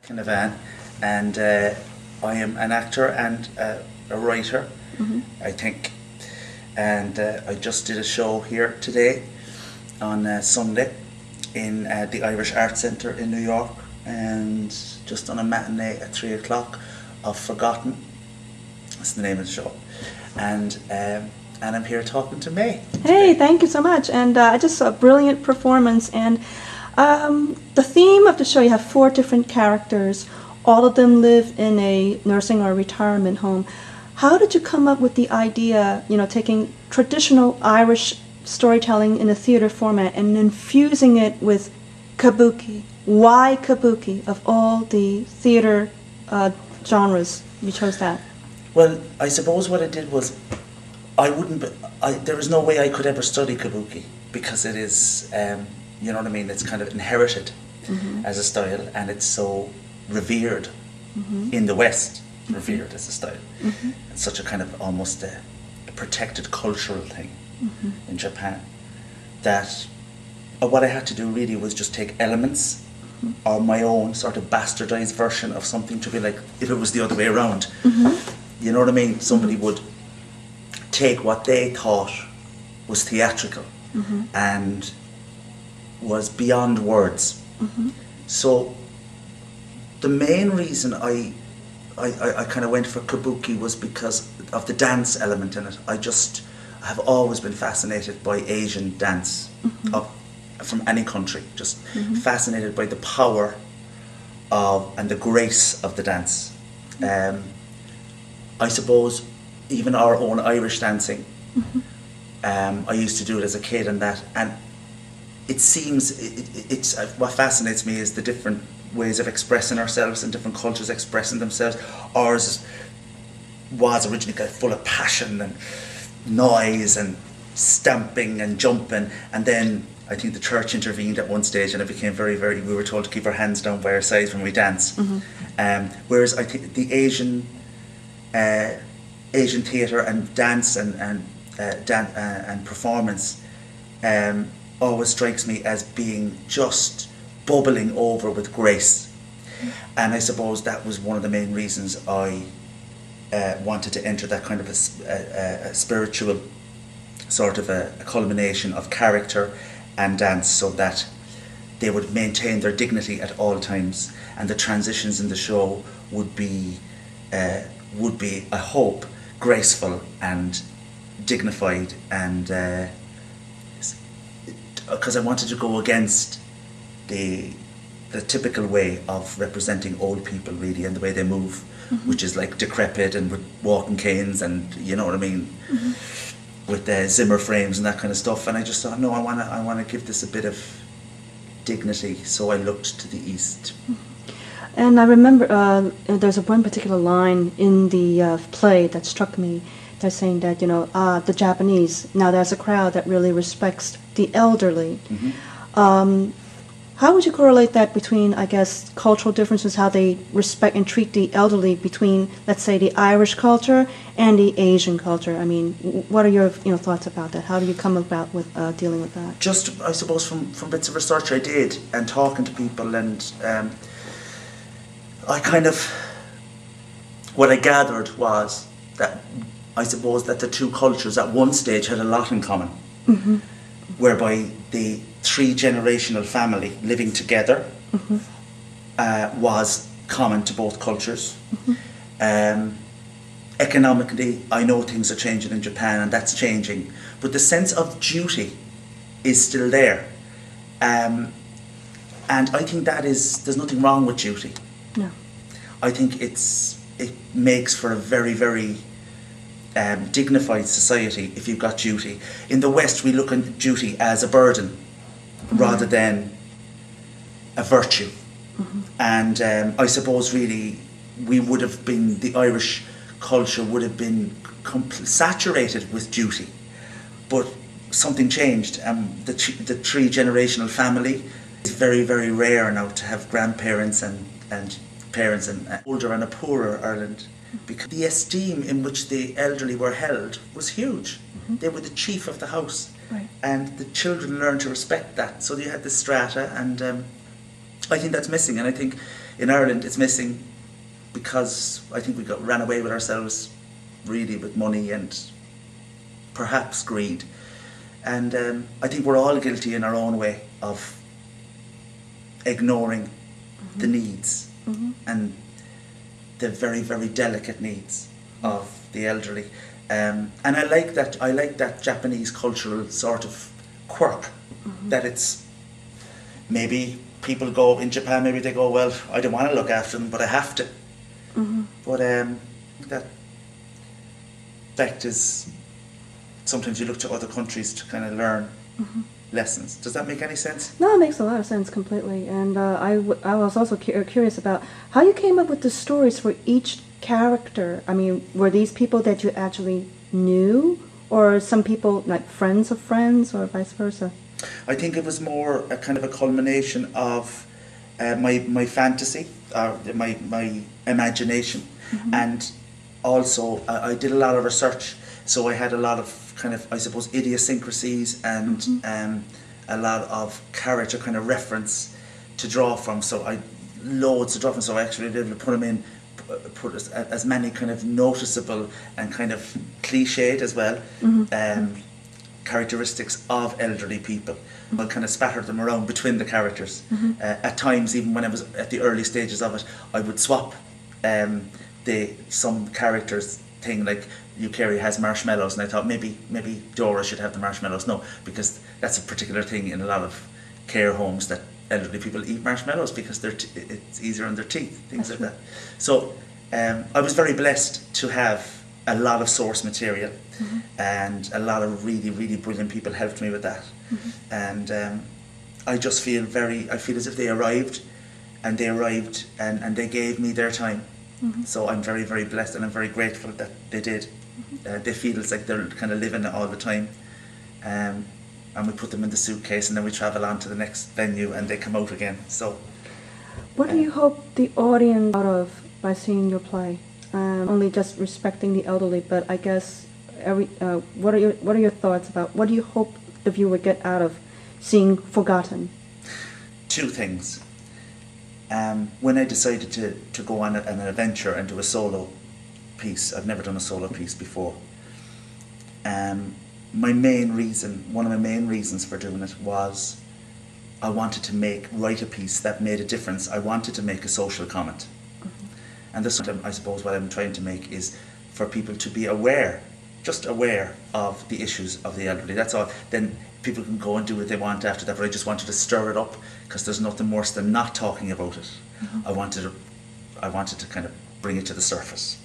Kinevane, and I am an actor and a writer, I think. And I just did a show here today on Sunday in the Irish Arts Centre in New York, and just done a matinee at 3 o'clock of Forgotten. That's the name of the show. And I'm here talking to May. Hey, thank you so much. And I just saw a brilliant performance. And the theme of the show, you have 4 different characters. All of them live in a nursing or retirement home. How did you come up with the idea, taking traditional Irish storytelling in a theater format and infusing it with Kabuki? Why Kabuki? Of all the theater genres, you chose that. Well, I suppose what I did was, there was no way I could ever study Kabuki, because it is, you know what I mean, it's kind of inherited as a style, and it's so revered in the West, revered as a style. It's such a kind of almost a protected cultural thing in Japan, that what I had to do really was just take elements or my own sort of bastardized version of something, to be like, if it was the other way around. You know what I mean? Somebody would take what they thought was theatrical and was beyond words. So the main reason I kind of went for Kabuki was because of the dance element in it. I have always been fascinated by Asian dance from any country, just fascinated by the power of and the grace of the dance. I suppose even our own Irish dancing, I used to do it as a kid, and it seems, it's what fascinates me is the different ways of expressing ourselves and different cultures expressing themselves. Ours was originally kind of full of passion and noise and stamping and jumping, and then I think the church intervened at one stage, and it became very, very, we were told to keep our hands down by our sides when we dance. Whereas I think the Asian theatre and dance and performance always strikes me as being just bubbling over with grace. And I suppose that was one of the main reasons I wanted to enter that kind of a spiritual sort of a culmination of character and dance, so that they would maintain their dignity at all times, and the transitions in the show would be, I hope, graceful and dignified, and because I wanted to go against the typical way of representing old people, really, and the way they move, which is like decrepit and with walking canes, and you know what I mean, with the Zimmer frames and that kind of stuff. And I just thought, no, I want to give this a bit of dignity, so I looked to the east. And I remember there's one particular line in the play that struck me. They're saying that, the Japanese, now there's a crowd that really respects the elderly. How would you correlate that between, I guess, cultural differences, how they respect and treat the elderly between, let's say, the Irish culture and the Asian culture? I mean, what are your thoughts about that? How do you come about with dealing with that? Just, I suppose, from bits of research I did and talking to people, and I kind of, what I gathered was that I suppose that the two cultures at one stage had a lot in common, whereby the 3-generational family living together was common to both cultures. Economically, I know things are changing in Japan, and that's changing, but the sense of duty is still there. And I think there's nothing wrong with duty. No. I think it makes for a very, very dignified society if you've got duty. In the West, we look at duty as a burden rather than a virtue. And I suppose really the Irish culture would have been saturated with duty, but something changed. The 3-generational family is very, very rare now to have grandparents and parents in an older and a poorer Ireland, because the esteem in which the elderly were held was huge. They were the chief of the house, and the children learned to respect that. So you had the strata, and I think that's missing. And I think in Ireland it's missing because I think we ran away with ourselves, really, with money and perhaps greed. And I think we're all guilty in our own way of ignoring the needs and the very, very delicate needs of the elderly. And I like that Japanese cultural sort of quirk, that it's, maybe people go in Japan, maybe they go, well, I don't want to look after them, but I have to. But that fact is, sometimes you look to other countries to kind of learn lessons. Does that make any sense? No, it makes a lot of sense completely. And I was also curious about how you came up with the stories for each character. I mean, were these people that you actually knew, or some people like friends of friends, or vice versa? I think it was more a kind of a culmination of my fantasy, my imagination, and also I did a lot of research. So I had a lot of kind of, I suppose, idiosyncrasies and a lot of character kind of reference to draw from. So I loads to draw from. So I actually did put them in, put as many kind of noticeable and kind of cliched as well characteristics of elderly people. I kind of spattered them around between the characters. At times, even when I was at the early stages of it, I would swap some characters thing, like Carrie has marshmallows, and I thought maybe Dora should have the marshmallows. No, because that's a particular thing in a lot of care homes, that elderly people eat marshmallows because it's easier on their teeth, things like that. So I was very blessed to have a lot of source material, and a lot of really, really brilliant people helped me with that. And I just feel I feel as if they arrived and they gave me their time. So I'm very, very blessed, and I'm very grateful that they did. They feel it's like they're kind of living it all the time. And we put them in the suitcase, and then we travel on to the next venue, and they come out again. So, what do you hope the audience out of by seeing your play? Only just respecting the elderly, but I guess what are your thoughts about what do you hope the viewer get out of seeing Forgotten? Two things. When I decided to go on an adventure and do a solo piece, I've never done a solo piece before. One of my main reasons for doing it was I wanted to write a piece that made a difference. I wanted to make a social comment. And this, I suppose, what I'm trying to make is for people to be just aware of the issues of the elderly. That's all. Then people can go and do what they want after that, but I just wanted to stir it up, because there's nothing worse than not talking about it. I wanted to kind of bring it to the surface.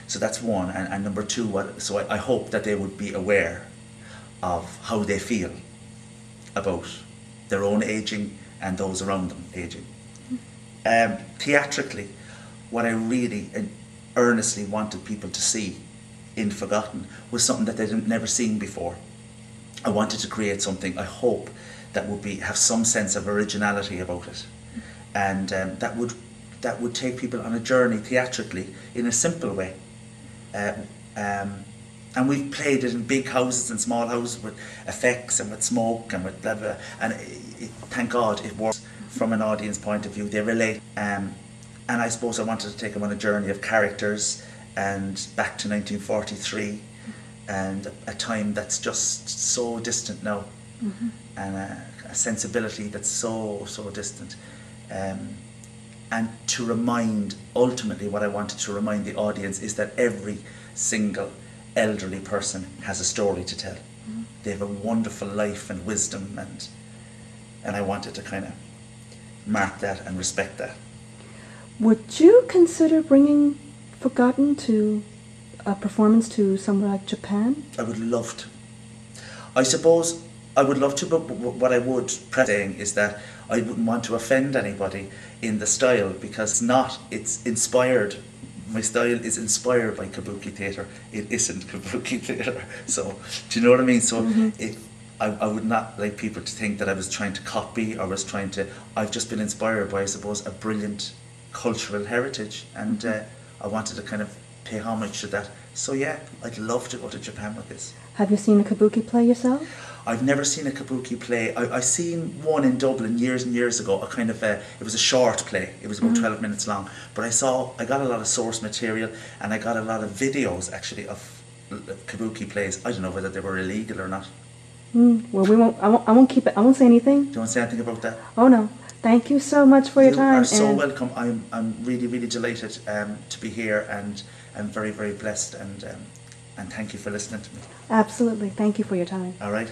So that's one. And number two, so I hope that they would be aware of how they feel about their own aging and those around them aging. Theatrically, what I really earnestly wanted people to see in Forgotten was something that they'd never seen before. I wanted to create something, I hope, that would have some sense of originality about it, and that would take people on a journey theatrically in a simple way. And we've played it in big houses and small houses with effects and with smoke and with blah blah. And thank God it works from an audience point of view. They relate. And I suppose I wanted to take them on a journey of characters and back to 1943, and a time that's just so distant now, and a sensibility that's so distant. And to remind, ultimately what I wanted to remind the audience is that every single elderly person has a story to tell. They have a wonderful life and wisdom, and I wanted to kind of mark that and respect that. Would you consider bringing Forgotten to a performance to somewhere like Japan? I would love to. I suppose I would love to, but what I would saying is that I wouldn't want to offend anybody in the style, because it's inspired. My style is inspired by Kabuki theatre. It isn't Kabuki theatre. So, do you know what I mean? So, I would not like people to think that I was trying to copy or was trying to. I've just been inspired by, I suppose, a brilliant cultural heritage, and I wanted to kind of pay homage to that So yeah, I'd love to go to Japan with this. Have you seen a kabuki play yourself? I've never seen a kabuki play. I seen one in Dublin years and years ago. It was a short play. It was about 12 minutes long. But I got a lot of source material, and I got a lot of videos actually of kabuki plays. I don't know whether they were illegal or not. Well, we won't. I won't keep it. I won't say anything. Do you want to say anything about that? Oh no. Thank you so much for your time. You are so welcome. I'm really, really delighted to be here, and I'm very, very blessed, and thank you for listening to me. Absolutely. Thank you for your time. All right.